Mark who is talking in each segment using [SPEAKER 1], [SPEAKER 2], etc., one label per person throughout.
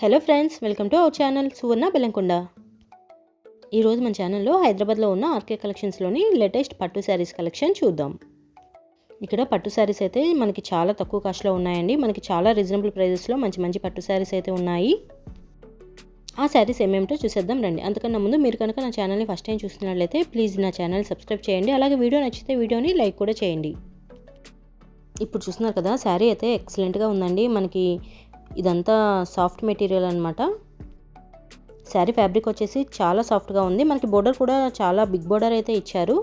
[SPEAKER 1] Hello friends, welcome to our channel Suvarna Bellamkonda. ఈరోజు మన ఛానల్లో హైదరాబాద్లో ఉన్న ఆర్కే కలెక్షన్స్లోని లేటెస్ట్ పట్టు శారీస్ కలెక్షన్ చూద్దాం. ఇక్కడ పట్టు శారీస్ అయితే మనకి చాలా తక్కువ కాస్ట్లో ఉన్నాయండి. మనకి చాలా రీజనబుల్ ప్రైజెస్లో మంచి మంచి పట్టు శారీస్ అయితే ఉన్నాయి. ఆ శారీస్ ఏమేమిటో చూసేద్దాం రండి. అంతకన్నా ముందు మీరు కనుక నా ఛానల్ని ఫస్ట్ టైం చూస్తున్నట్లయితే ప్లీజ్ నా ఛానల్ సబ్స్క్రైబ్ చేయండి. అలాగే వీడియో నచ్చితే వీడియోని లైక్ కూడా చేయండి. ఇప్పుడు చూస్తున్నారు కదా, శారీ అయితే ఎక్సలెంట్గా ఉందండి. మనకి ఇదంతా సాఫ్ట్ మెటీరియల్ అనమాట. శారీ ఫ్యాబ్రిక్ వచ్చేసి చాలా సాఫ్ట్గా ఉంది. మనకి బోర్డర్ కూడా చాలా బిగ్ బోర్డర్ అయితే ఇచ్చారు.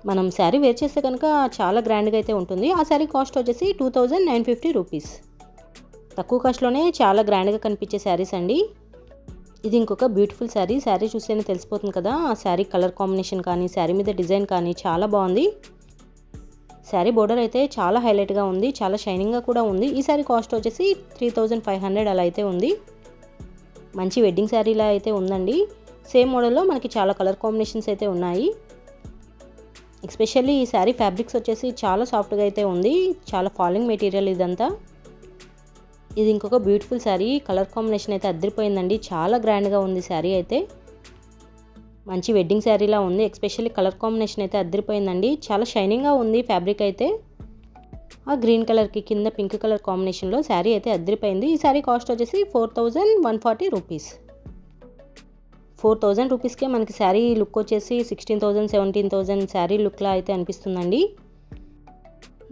[SPEAKER 1] మనం శారీ వేర్ చేస్తే కనుక చాలా గ్రాండ్గా అయితే ఉంటుంది. ఆ శారీ కాస్ట్ వచ్చేసి 2950 రూపీస్. తక్కువ కాస్ట్లోనే చాలా గ్రాండ్గా కనిపించే శారీస్ అండి. ఇది ఇంకొక బ్యూటిఫుల్ శారీ. శారీ చూస్తేనే తెలిసిపోతుంది కదా, ఆ శారీ కలర్ కాంబినేషన్ కానీ శారీ మీద డిజైన్ కానీ చాలా బాగుంది. శారీ బోర్డర్ అయితే చాలా హైలైట్గా ఉంది, చాలా షైనింగ్గా కూడా ఉంది. ఈ శారీ కాస్ట్ వచ్చేసి 3500 అలా అయితే ఉంది. మంచి వెడ్డింగ్ శారీలా అయితే ఉందండి. సేమ్ మోడల్లో మనకి చాలా కలర్ కాంబినేషన్స్ అయితే ఉన్నాయి. ఎస్పెషల్లీ ఈ శారీ ఫ్యాబ్రిక్స్ వచ్చేసి చాలా సాఫ్ట్గా అయితే ఉంది. చాలా ఫాలింగ్ మెటీరియల్ ఇదంతా. ఇది ఇంకొక బ్యూటిఫుల్ శారీ. కలర్ కాంబినేషన్ అయితే అదిరిపోయిందండి. చాలా గ్రాండ్గా ఉంది శారీ అయితే. మంచి వెడ్డింగ్ శారీలా ఉంది. ఎస్పెషల్లీ కలర్ కాంబినేషన్ అయితే అదిరిపోయిందండి. చాలా షైనింగ్గా ఉంది ఫ్యాబ్రిక్ అయితే. ఆ గ్రీన్ కలర్కి కింద పింక్ కలర్ కాంబినేషన్లో శారీ అయితే అదిరిపోయింది. ఈ శారీ కాస్ట్ వచ్చేసి 4140 రూపీస్. 4000 రూపీస్కే మనకి శారీ లుక్ వచ్చేసి 16,000 17,000 శారీ లుక్లా అయితే అనిపిస్తుందండి.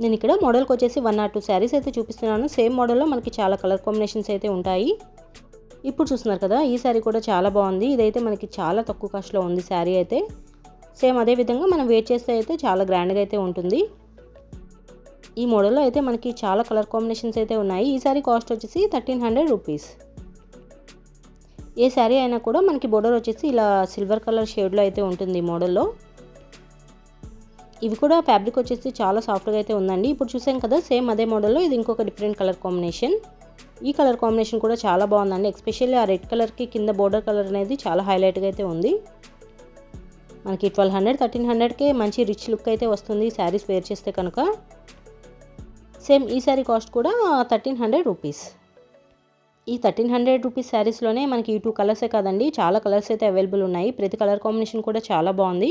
[SPEAKER 1] నేను ఇక్కడ మోడల్కి వచ్చేసి 1 or 2 శారీస్ అయితే చూపిస్తున్నాను. సేమ్ మోడల్లో మనకి చాలా కలర్ కాంబినేషన్స్ అయితే ఉంటాయి. ఇప్పుడు చూస్తున్నారు కదా, ఈ శారీ కూడా చాలా బాగుంది. ఇదైతే మనకి చాలా తక్కువ కాస్ట్లో ఉంది శారీ అయితే. సేమ్ అదే విధంగా మనం వేర్ చేస్తే అయితే చాలా గ్రాండ్గా అయితే ఉంటుంది. ఈ మోడల్లో అయితే మనకి చాలా కలర్ కాంబినేషన్స్ అయితే ఉన్నాయి. ఈ శారీ కాస్ట్ వచ్చేసి 1300 రూపీస్. ఏ శారీ అయినా కూడా మనకి బోర్డర్ వచ్చేసి ఇలా సిల్వర్ కలర్ షేడ్లో అయితే ఉంటుంది ఈ మోడల్లో. ఇవి కూడా ఫ్యాబ్రిక్ వచ్చేసి చాలా సాఫ్ట్గా అయితే ఉందండి. ఇప్పుడు చూసాం కదా, సేమ్ అదే మోడల్లో ఇది ఇంకొక డిఫరెంట్ కలర్ కాంబినేషన్. ఈ కలర్ కాంబినేషన్ కూడా చాలా బాగుందండి. ఎస్పెషల్లీ ఆ రెడ్ కలర్కి కింద బోర్డర్ కలర్ అనేది చాలా హైలైట్గా అయితే ఉంది. మనకి 1200 1300కే మంచి రిచ్ లుక్ అయితే వస్తుంది శారీస్ వేర్ చేస్తే కనుక. సేమ్ ఈ శారీ కాస్ట్ కూడా 1300 రూపీస్. ఈ 1300 రూపీస్ శారీస్లోనే మనకి ఈ 2 కలర్సే కాదండి, చాలా కలర్స్ అయితే అవైలబుల్ ఉన్నాయి. ప్రతి కలర్ కాంబినేషన్ కూడా చాలా బాగుంది.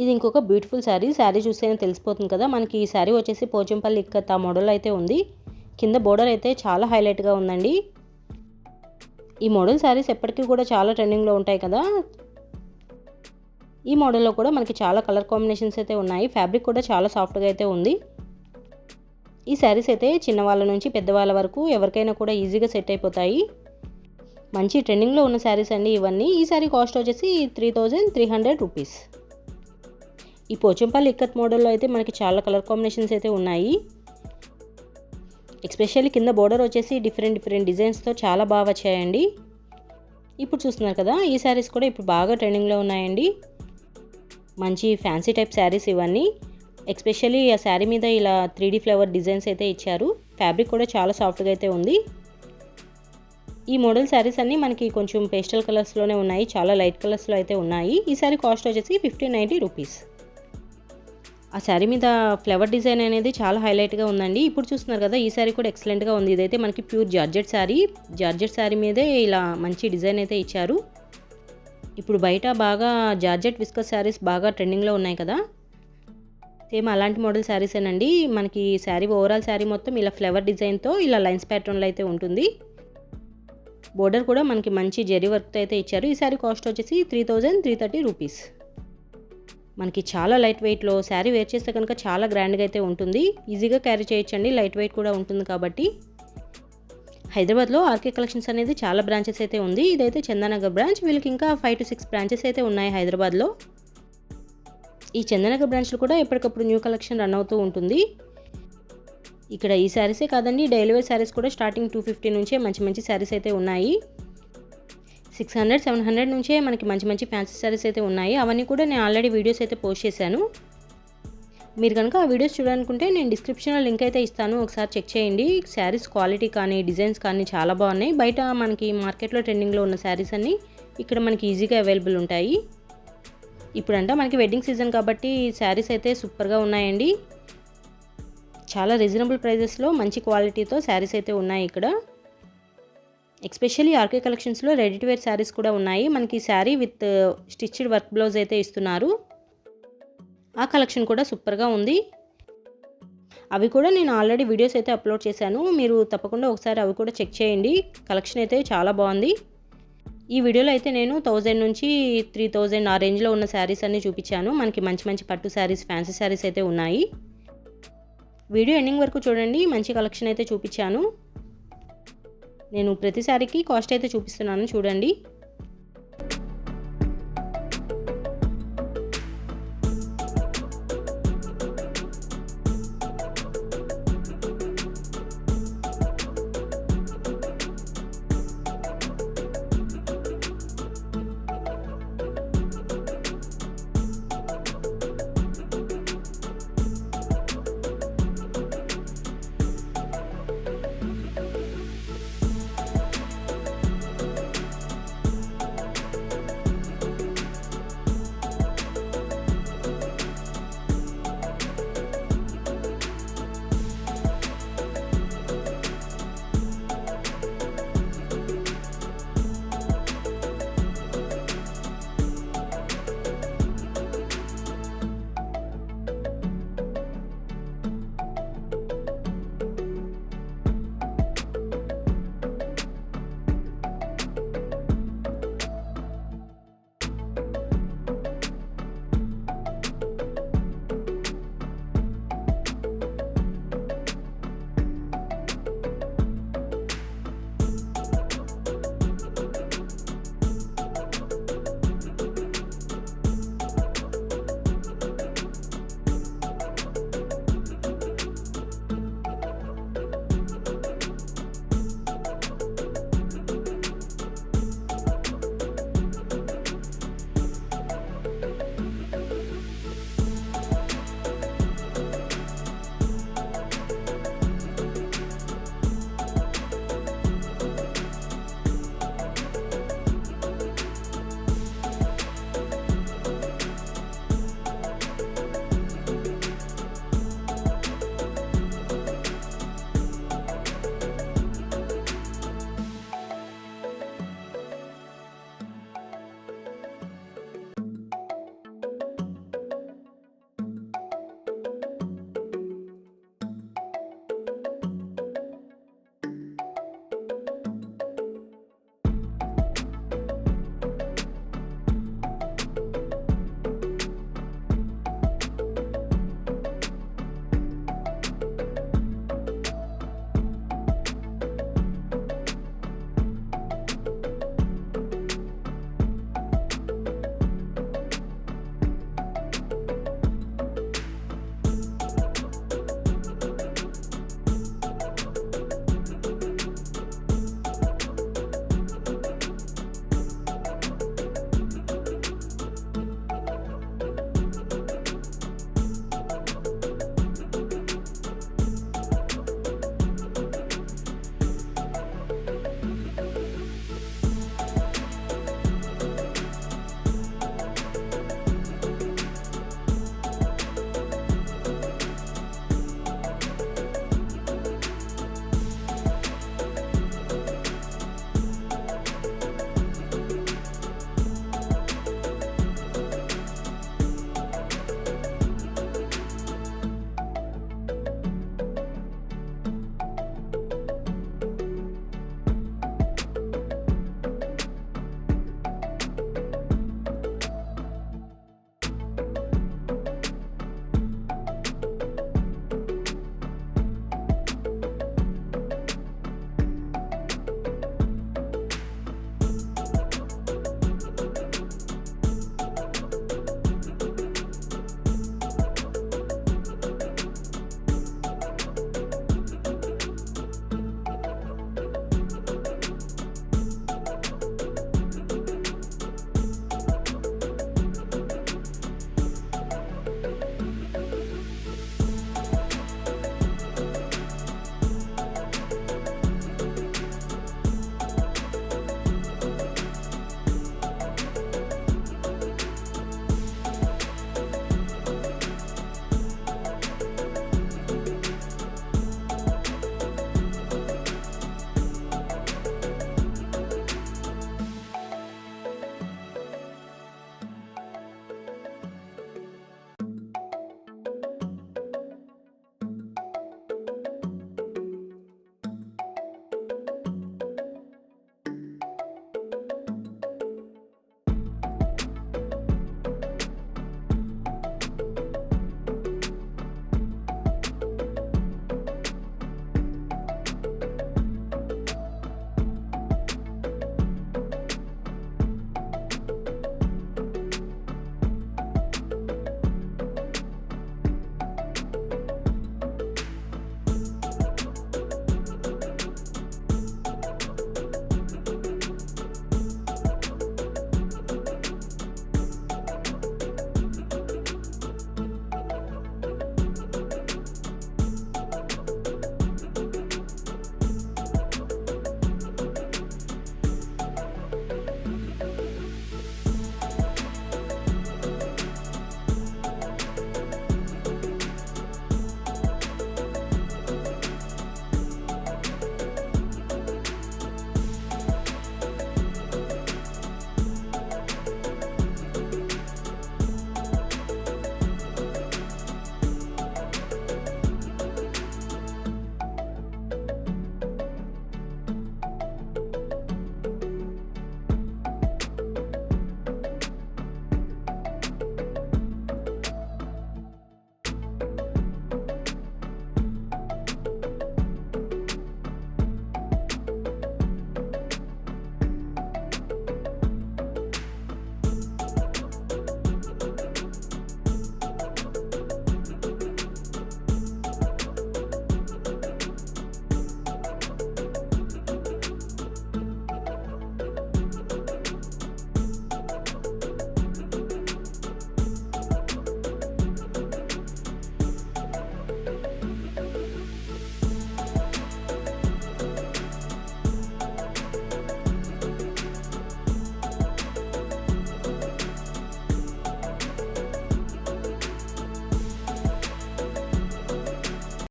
[SPEAKER 1] ఇది ఇంకొక బ్యూటిఫుల్ శారీ. శారీ చూస్తేనే తెలిసిపోతుంది కదా, మనకి ఈ శారీ వచ్చేసి పోచంపల్లి ఇక్కత్ ఆ మోడల్ అయితే ఉంది. కింద బోర్డర్ అయితే చాలా హైలైట్గా ఉందండి. ఈ మోడల్ శారీస్ ఎప్పటికీ కూడా చాలా ట్రెండింగ్లో ఉంటాయి కదా. ఈ మోడల్లో కూడా మనకి చాలా కలర్ కాంబినేషన్స్ అయితే ఉన్నాయి. ఫ్యాబ్రిక్ కూడా చాలా సాఫ్ట్గా అయితే ఉంది. ఈ శారీస్ అయితే చిన్నవాళ్ళ నుంచి పెద్దవాళ్ళ వరకు ఎవరికైనా కూడా ఈజీగా సెట్ అయిపోతాయి. మంచి ట్రెండింగ్లో ఉన్న శారీస్ అండి ఇవన్నీ. ఈ శారీ కాస్ట్ వచ్చేసి 3300 రూపీస్. ఈ పోచంపల్లి ఇక్కత్ మోడల్లో అయితే మనకి చాలా కలర్ కాంబినేషన్స్ అయితే ఉన్నాయి. ఎస్పెషల్లీ కింద బోర్డర్ వచ్చేసి డిఫరెంట్ డిజైన్స్తో చాలా బాగా వచ్చాయండి. ఇప్పుడు చూస్తున్నారు కదా, ఈ శారీస్ కూడా ఇప్పుడు బాగా ట్రెండింగ్లో ఉన్నాయండి. మంచి ఫ్యాన్సీ టైప్ శారీస్ ఇవన్నీ. ఎస్పెషల్లీ ఆ శారీ మీద ఇలా 3D ఫ్లవర్ డిజైన్స్ అయితే ఇచ్చారు. ఫ్యాబ్రిక్ కూడా చాలా సాఫ్ట్గా అయితే ఉంది. ఈ మోడల్ శారీస్ అన్నీ మనకి కొంచెం పేస్టల్ కలర్స్లోనే ఉన్నాయి, చాలా లైట్ కలర్స్లో అయితే ఉన్నాయి. ఈ శారీ కాస్ట్ వచ్చేసి 1590 రూపీస్. ఆ శారీ మీద ఫ్లవర్ డిజైన్ అనేది చాలా హైలైట్గా ఉందండి. ఇప్పుడు చూస్తున్నారు కదా, ఈ శారీ కూడా ఎక్సలెంట్గా ఉంది. ఇదైతే మనకి pure georgette sari. Georgette sari మీదే ఇలా మంచి డిజైన్ అయితే ఇచ్చారు. ఇప్పుడు బయట బాగా జార్జెట్ విస్కస్ శారీస్ బాగా ట్రెండింగ్లో ఉన్నాయి కదా, సేమ్ అలాంటి మోడల్ శారీసేనండి. మనకి శారీ ఓవరాల్ శారీ మొత్తం ఇలా ఫ్లవర్ డిజైన్తో ఇలా లైన్స్ ప్యాటర్న్లో అయితే ఉంటుంది. బోర్డర్ కూడా మనకి మంచి జెరీ వర్క్తో అయితే ఇచ్చారు. ఈ శారీ కాస్ట్ వచ్చేసి 3330 రూపీస్. మనకి చాలా లైట్ వెయిట్లో శారీ వేర్ చేస్తే కనుక చాలా గ్రాండ్గా అయితే ఉంటుంది. ఈజీగా క్యారీ చేయొచ్చండి, లైట్ వెయిట్ కూడా ఉంటుంది కాబట్టి. హైదరాబాద్లో ఆర్కే కలెక్షన్స్ అనేది చాలా బ్రాంచెస్ అయితే ఉంది. ఇదైతే చందానగర్ బ్రాంచ్. వీళ్ళకి ఇంకా 5 to 6 బ్రాంచెస్ అయితే ఉన్నాయి హైదరాబాద్లో. ఈ చందానగర్ బ్రాంచ్లో కూడా ఎప్పటికప్పుడు న్యూ కలెక్షన్ రన్ అవుతూ ఉంటుంది. ఇక్కడ ఈ శారీసే కాదండి, డైలీ వేర్ శారీస్ కూడా స్టార్టింగ్ 250 నుంచే మంచి మంచి శారీస్ అయితే ఉన్నాయి. 600 700 నుంచే మనకి మంచి మంచి ఫ్యాన్సీ శారీస్ అయితే ఉన్నాయి. అవన్నీ కూడా నేను ఆల్రెడీ వీడియోస్ అయితే పోస్ట్ చేశాను. మీరు కనుక ఆ వీడియోస్ చూడాలనుకుంటే నేను డిస్క్రిప్షన్లో లింక్ అయితే ఇస్తాను, ఒకసారి చెక్ చేయండి. శారీస్ క్వాలిటీ కానీ డిజైన్స్ కానీ చాలా బాగున్నాయి. బయట మనకి మార్కెట్లో ట్రెండింగ్లో ఉన్న శారీస్ అన్నీ ఇక్కడ మనకి ఈజీగా అవైలబుల్ ఉంటాయి. ఇప్పుడంటే మనకి వెడ్డింగ్ సీజన్ కాబట్టి శారీస్ అయితే సూపర్గా ఉన్నాయండి. చాలా రీజనబుల్ ప్రైజెస్లో మంచి క్వాలిటీతో శారీస్ అయితే ఉన్నాయి ఇక్కడ. ఎస్పెషల్లీ ఆర్కే కలెక్షన్స్లో రెడీ టు వేర్ శారీస్ కూడా ఉన్నాయి. మనకి sari with stitched work blouse అయితే ఇస్తున్నారు. ఆ కలెక్షన్ కూడా సూపర్గా ఉంది. అవి కూడా నేను ఆల్రెడీ వీడియోస్ అయితే అప్లోడ్ చేశాను. మీరు తప్పకుండా ఒకసారి అవి కూడా చెక్ చేయండి. కలెక్షన్ అయితే చాలా బాగుంది. ఈ వీడియోలో అయితే నేను 1000 నుంచి 3000 ఆ రేంజ్లో ఉన్న శారీస్ అన్నీ చూపించాను. మనకి మంచి మంచి పట్టు శారీస్, ఫ్యాన్సీ శారీస్ అయితే ఉన్నాయి. వీడియో ఎండింగ్ వరకు చూడండి. మంచి కలెక్షన్ అయితే చూపించాను. నేను ప్రతి శారీకి కాస్ట్ అయితే చూపిస్తున్నాను చూడండి.